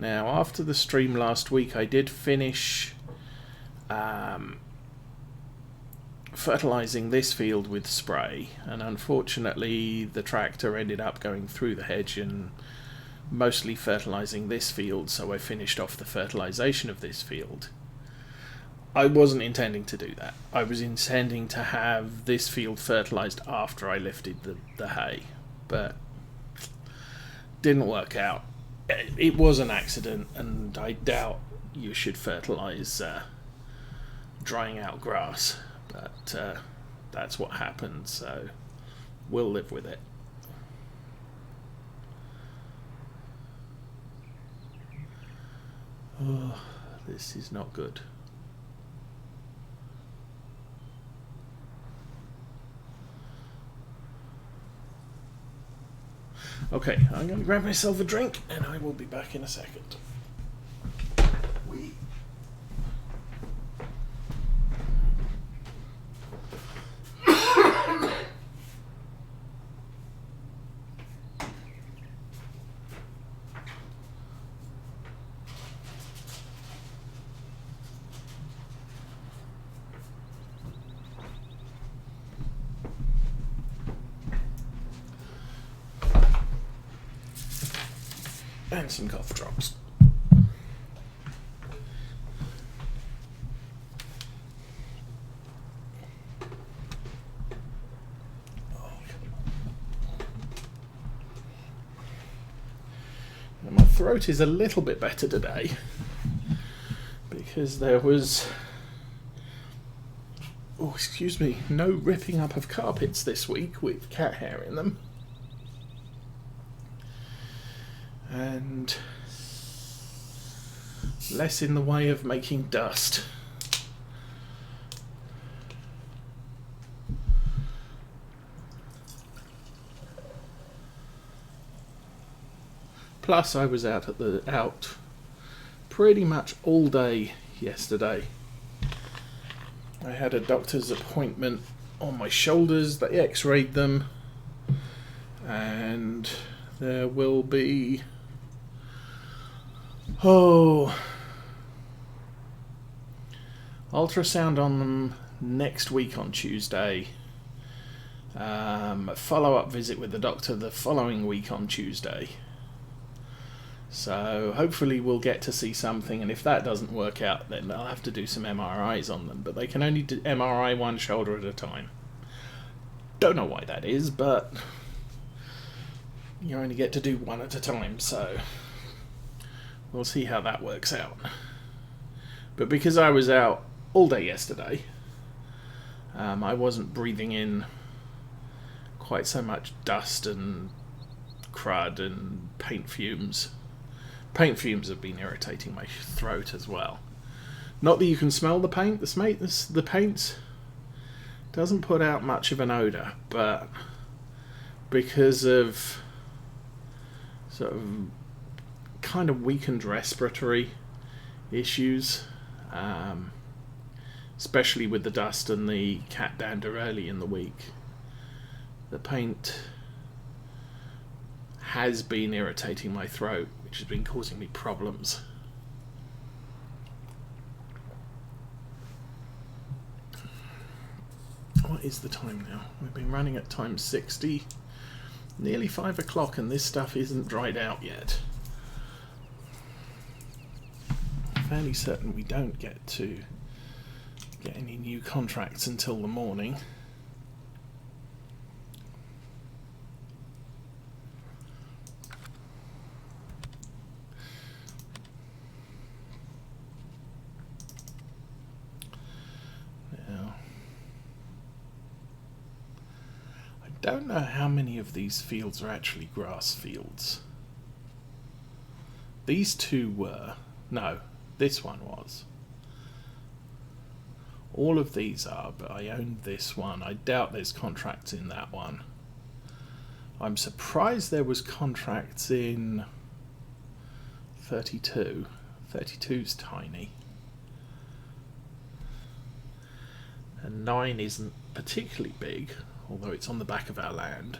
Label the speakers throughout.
Speaker 1: Now, after the stream last week, I did finish fertilising this field with spray, and unfortunately the tractor ended up going through the hedge and mostly fertilising this field, so I finished off the fertilisation of this field. I wasn't intending to do that. I was intending to have this field fertilised after I lifted the hay, but didn't work out. It was an accident, and I doubt you should fertilise drying out grass, but that's what happened, so we'll live with it. Oh, this is not good. Okay, I'm going to grab myself a drink and I will be back in a second. And some cough drops. Now my throat is a little bit better today because there was, oh excuse me, no ripping up of carpets this week with cat hair in them. And less in the way of making dust. Plus I was out pretty much all day yesterday. I had a doctor's appointment on my shoulders. They x-rayed them, and there will be ultrasound on them next week on Tuesday. A follow-up visit with the doctor the following week on Tuesday. So hopefully we'll get to see something, and if that doesn't work out, then I'll have to do some MRIs on them. But they can only do MRI one shoulder at a time. Don't know why that is, but you only get to do one at a time, so we'll see how that works out. But because I was out all day yesterday, I wasn't breathing in quite so much dust and crud and paint fumes. Paint fumes have been irritating my throat as well. Not that you can smell the paint. The paint doesn't put out much of an odour, but because of sort of kind of weakened respiratory issues, especially with the dust and the cat dander early in the week, the paint has been irritating my throat, which has been causing me problems. What is the time now? We've been running at time 60, nearly 5 o'clock, and this stuff isn't dried out yet. I'm fairly certain we don't get any new contracts until the morning. Don't know how many of these fields are actually grass fields. These two were. No, this one was. All of these are, but I owned this one. I doubt there's contracts in that one. I'm surprised there was contracts in 32. 32's tiny. And 9 isn't particularly big, although it's on the back of our land.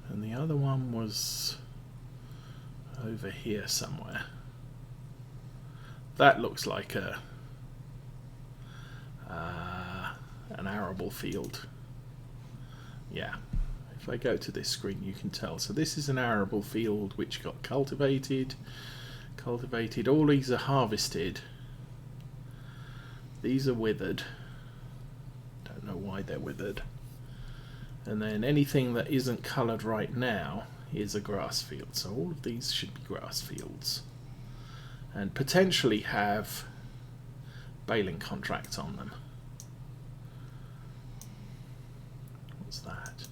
Speaker 1: And the other one was over here somewhere. That looks like a an arable field. Yeah, if I go to this screen you can tell. So this is an arable field which got cultivated. All these are harvested. These are withered. Don't know why they're withered. And then anything that isn't coloured right now is a grass field. So all of these should be grass fields. And potentially have baling contracts on them. What's that?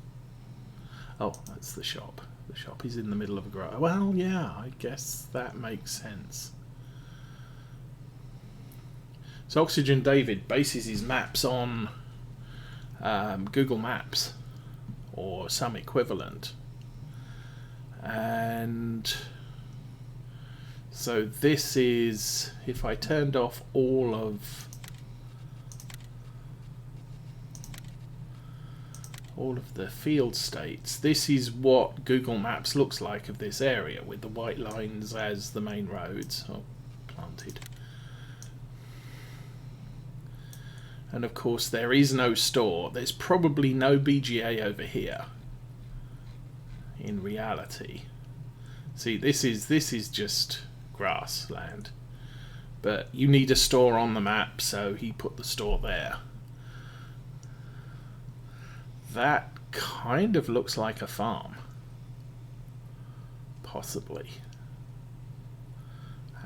Speaker 1: Oh, that's the shop. The shop is in the middle of a grass. Well, yeah, I guess that makes sense. So Oxygen David bases his maps on Google Maps or some equivalent. And so this is, if I turned off all of the field states, this is what Google Maps looks like of this area, with the white lines as the main roads, or planted. And of course there is no store. There's probably no BGA over here in reality. See, this is just grassland, but you need a store on the map, so he put the store there. That kind of looks like a farm, possibly.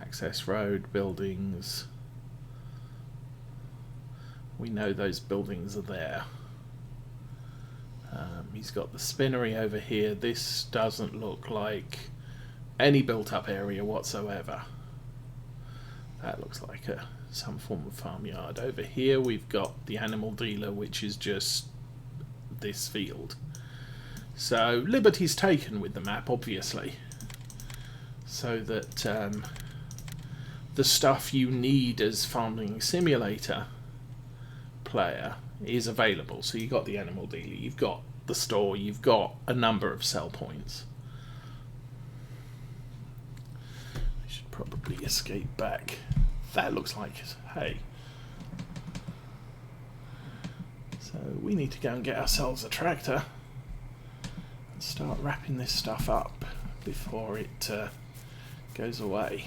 Speaker 1: Access road, buildings. We know those buildings are there. He's got the spinnery over here. This doesn't look like any built-up area whatsoever. That looks like some form of farmyard. Over here we've got the animal dealer, which is just this field. So liberty's taken with the map, obviously, so that the stuff you need as farming simulator player is available. So you've got the animal dealer, you've got the store, you've got a number of sell points. I should probably escape back. That looks like hay. So we need to go and get ourselves a tractor and start wrapping this stuff up before it goes away.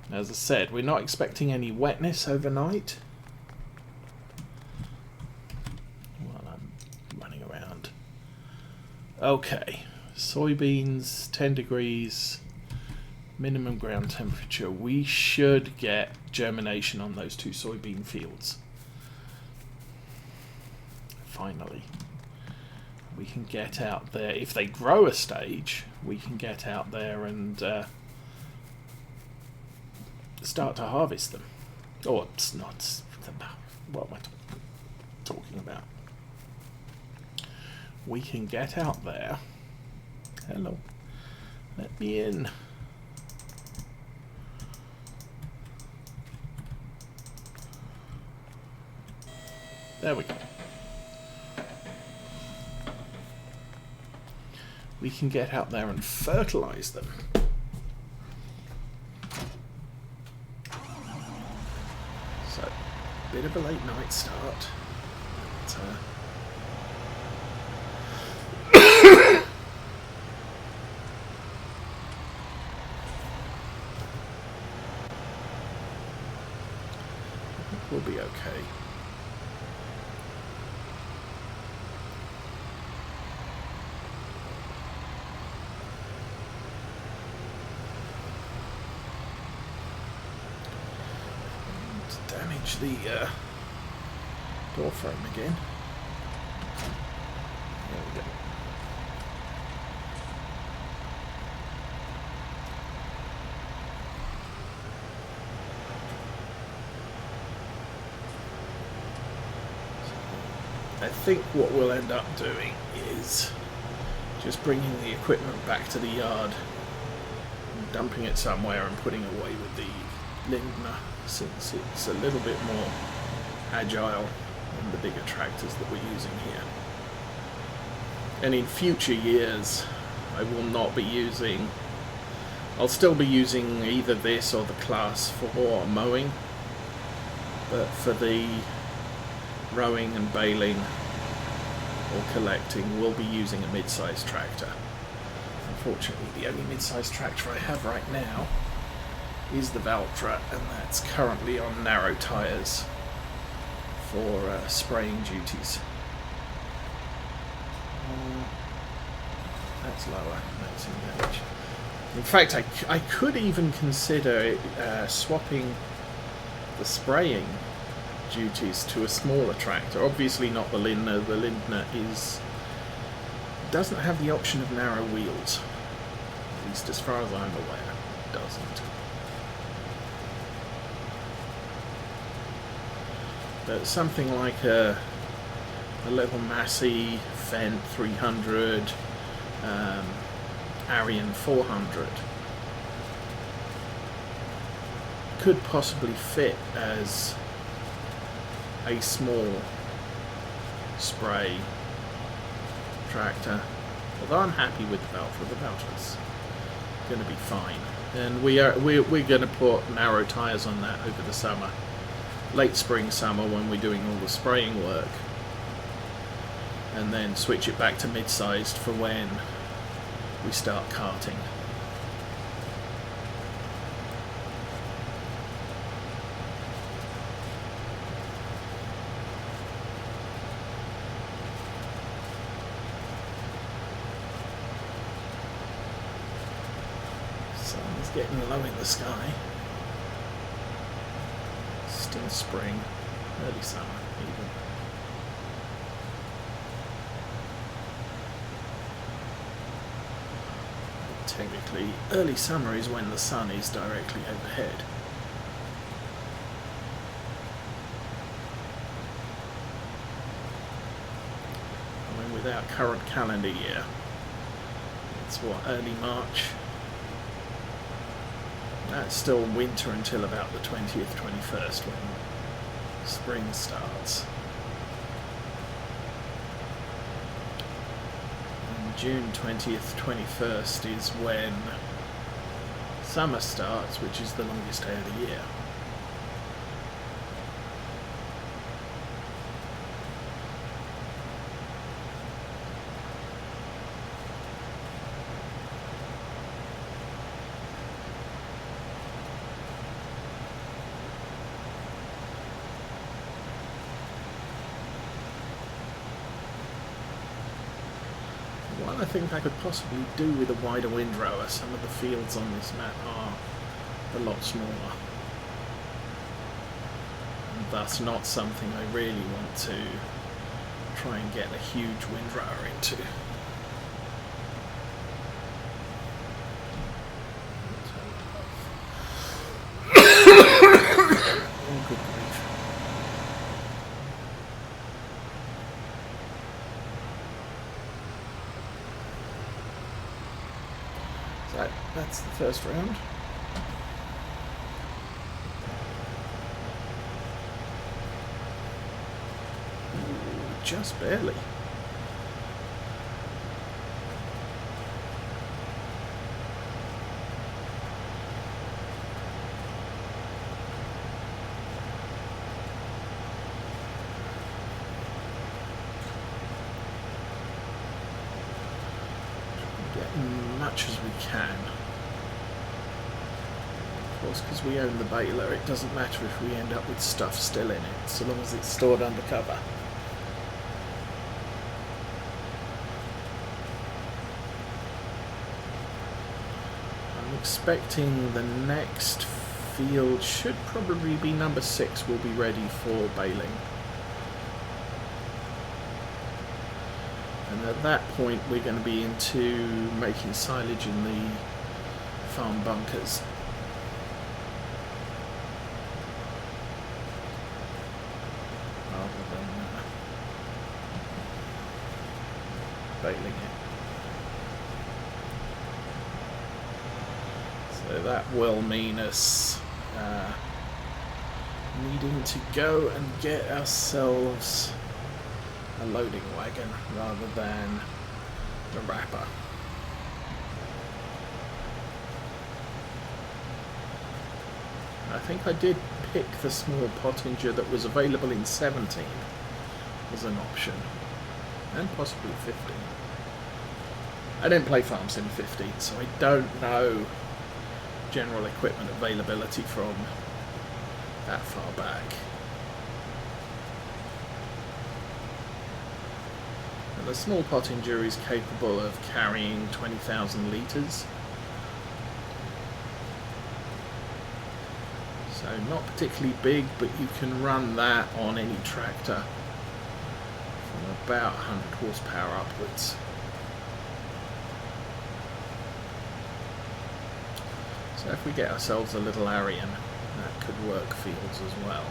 Speaker 1: And as I said, we're not expecting any wetness overnight. Okay, soybeans, 10 degrees, minimum ground temperature. We should get germination on those 2 soybean fields. Finally. We can get out there. If they grow a stage, we can get out there and start to harvest them. Or it's not. What am I talking about? We can get out there. Hello. Let me in. There we go. We can get out there and fertilize them. So, bit of a late night start. But, we'll be okay. Damage the door frame again. There we go. I think what we'll end up doing is just bringing the equipment back to the yard, and dumping it somewhere and putting away with the Lindner, since it's a little bit more agile than the bigger tractors that we're using here. And in future years I will not be using I'll still be using either this or the Class for mowing, but for the rowing and baling or collecting, we'll be using a mid-sized tractor. Unfortunately, the only mid-sized tractor I have right now is the Valtra, and that's currently on narrow tyres for spraying duties. That's lower, that's engaged. In fact, I could even consider swapping the spraying duties to a smaller tractor. Obviously not the Lindner. The Lindner doesn't have the option of narrow wheels. At least as far as I'm aware, it doesn't. But something like a little Massey Fendt 300, Arian 400 could possibly fit as a small spray tractor. Although I'm happy with the Valtra. The Valtra's going to be fine, and we're going to put narrow tyres on that over the summer, late spring, summer, when we're doing all the spraying work, and then switch it back to mid-sized for when we start carting. Sun's getting low in the sky. Still spring, early summer even. Technically, early summer is when the sun is directly overhead. I mean, with our current calendar year, it's what, early March? That's still winter until about the 20th, 21st, when spring starts. June 20th, 21st is when summer starts, which is the longest day of the year. What I think I could possibly do with a wider windrower. Some of the fields on this map are a lot smaller, and thus not something I really want to try and get a huge windrower into. Oh, good grief. So that's the first round. Ooh, just barely. Much as we can. Of course, because we own the baler, it doesn't matter if we end up with stuff still in it, so long as it's stored under cover. I'm expecting the next field should probably be number 6 will be ready for baling. And at that point we're going to be into making silage in the farm bunkers. Rather than baling it. So that will mean us needing to go and get ourselves a loading wagon rather than a wrapper. I think I did pick the small pottinger that was available in 17 as an option, and possibly 15. I didn't play Farm Sim 15, so I don't know general equipment availability from that far back. And the small pottinger is capable of carrying 20,000 litres. So not particularly big, but you can run that on any tractor from about 100 horsepower upwards. So if we get ourselves a little Arian, that could work fields as well.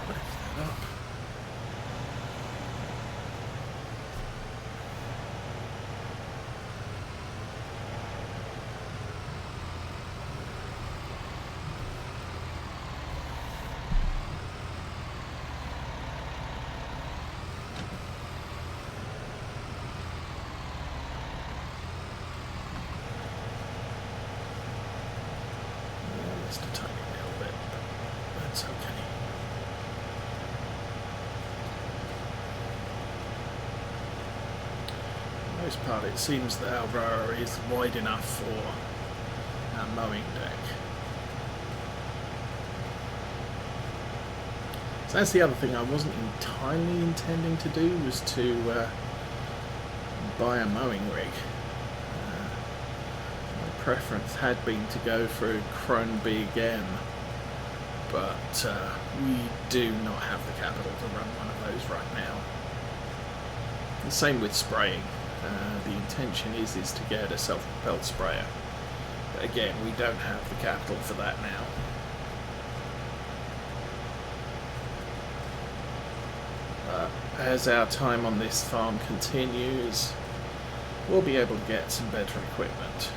Speaker 1: Lift that up. Just a tiny little bit, but that's okay. For the most part, it seems that our rower is wide enough for our mowing deck. So that's the other thing I wasn't entirely intending to do, was to buy a mowing rig. Preference had been to go for Chrome Big M, but we do not have the capital to run one of those right now. The same with spraying. The intention is to get a self-propelled sprayer, but again, we don't have the capital for that now. As our time on this farm continues, we'll be able to get some better equipment.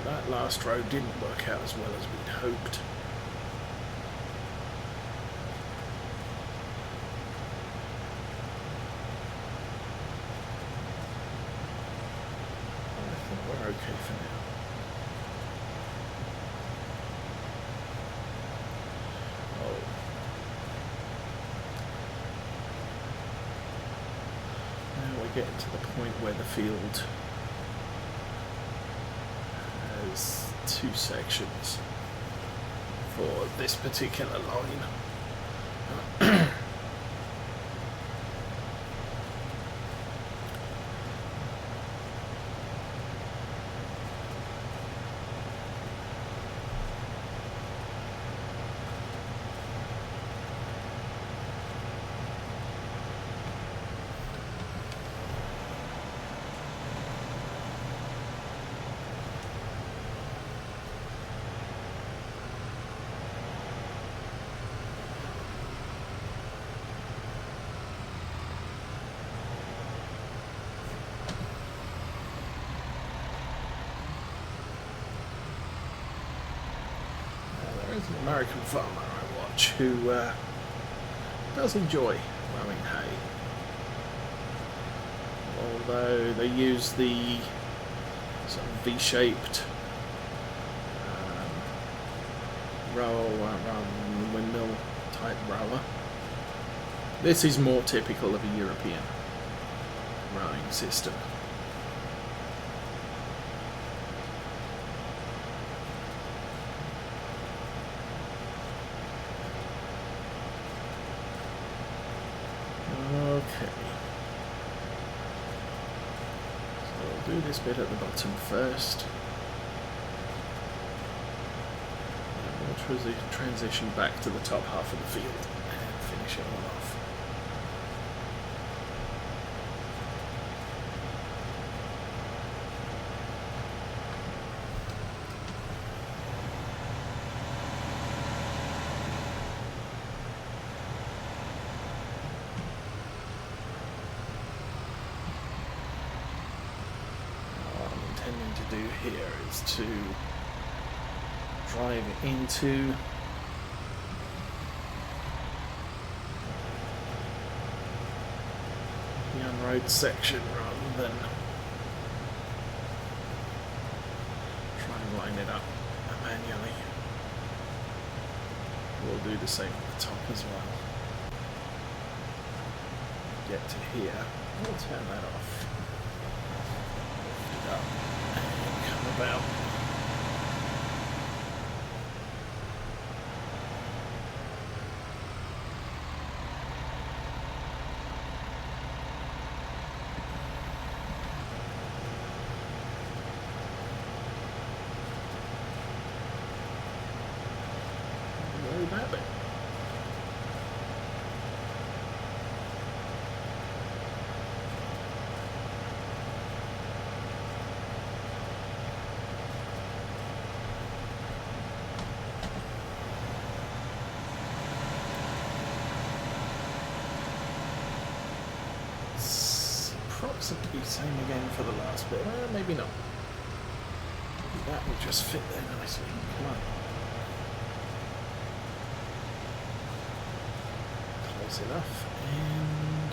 Speaker 1: That last row didn't work out as well as we'd hoped. I think we're okay for now. Oh. Now we're getting to the point where the field has two sections for this particular line. There's an American farmer I watch who does enjoy mowing hay, although they use the sort of V-shaped rower rather than the windmill type rower. This is more typical of a European rowing system. Okay, so we'll do this bit at the bottom first, and we'll transition back to the top half of the field and finish it all off. to do here is to drive into the on-road section rather than try and line it up manually. We'll do the same at the top as well. Get to here, we'll turn that off. Lift it up and come about. That bit. It's approximately the same again for the last bit. Well, maybe not. That will just fit there nicely. Come on. Enough, and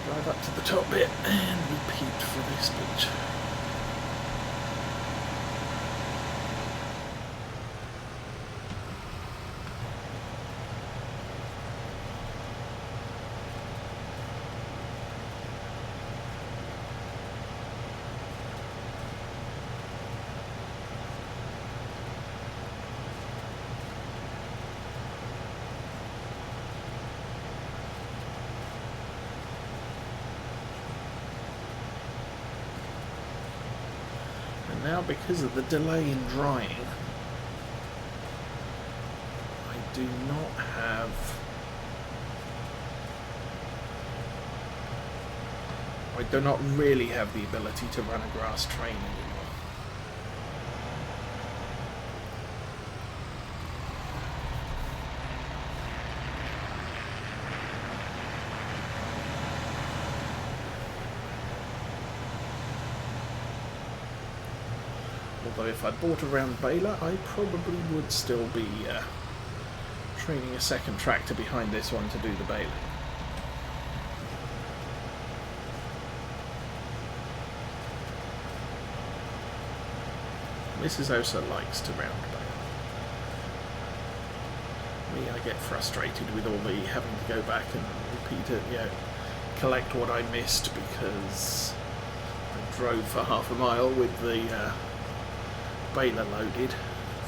Speaker 1: drive up to the top bit and repeat for this bit. Now, because of the delay in drying, I do not have... I do not really have the ability to run a grass train anymore. Although if I bought a round baler, I probably would still be training a second tractor behind this one to do the baling. Mrs. Osa likes to round bale. Me, I get frustrated with all the having to go back and repeat it, collect what I missed because I drove for half a mile with the baler loaded,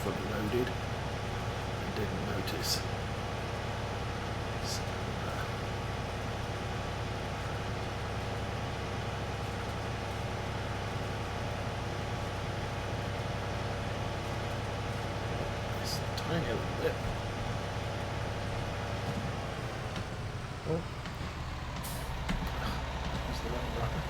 Speaker 1: fully loaded, and didn't notice. So, just a tiny little bit. Oh, that's the wrong button.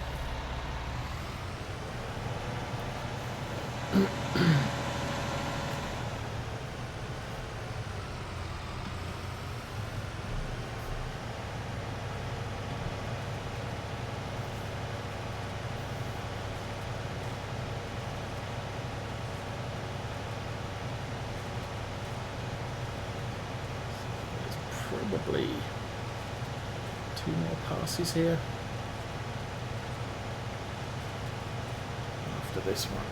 Speaker 1: Probably 2 more passes here after this one.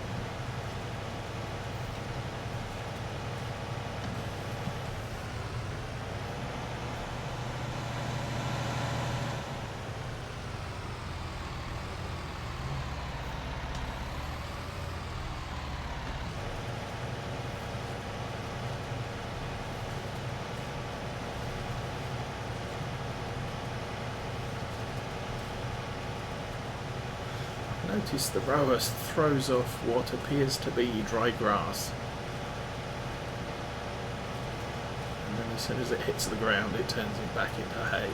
Speaker 1: Notice the rower throws off what appears to be dry grass, and then as soon as it hits the ground it turns it back into hay.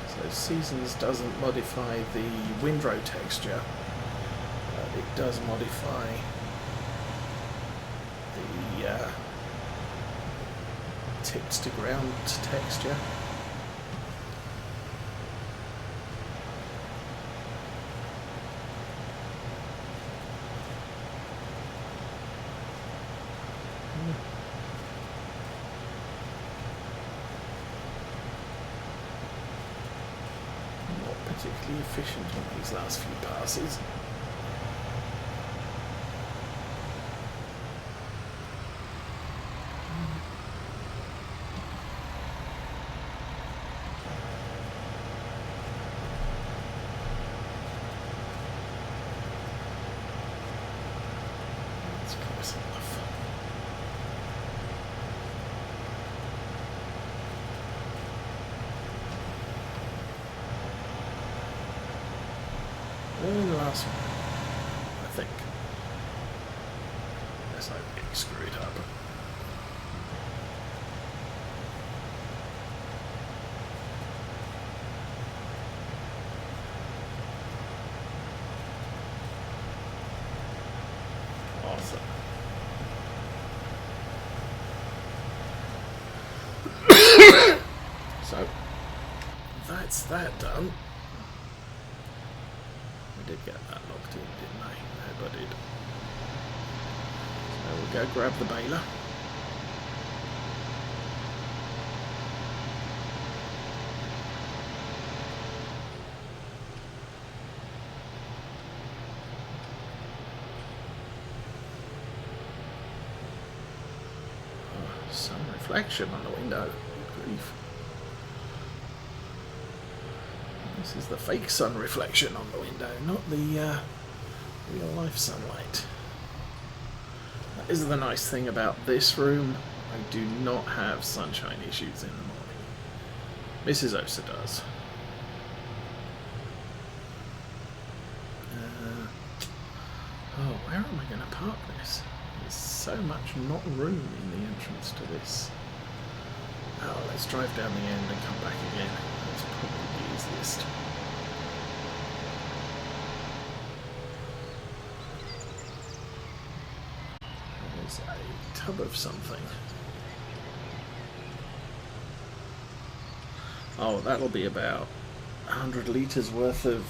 Speaker 1: So Seasons doesn't modify the windrow texture, but it does modify the tips to ground texture. Not particularly efficient on these last few passes. And the last one, I think. Unless I'm getting screwed up. Awesome. So, that's that done. I did get that locked in, didn't I? I hope I did. So we'll go grab the baler. Oh, some reflection on the window. Good grief. This is the fake sun reflection on the window, not the real-life sunlight. That is the nice thing about this room. I do not have sunshine issues in the morning. Mrs. Osa does. Oh, where am I going to park this? There's so much not room in the entrance to this. Oh, let's drive down the end and come back again. That's probably the easiest. There's a tub of something. Oh, that'll be about 100 litres worth of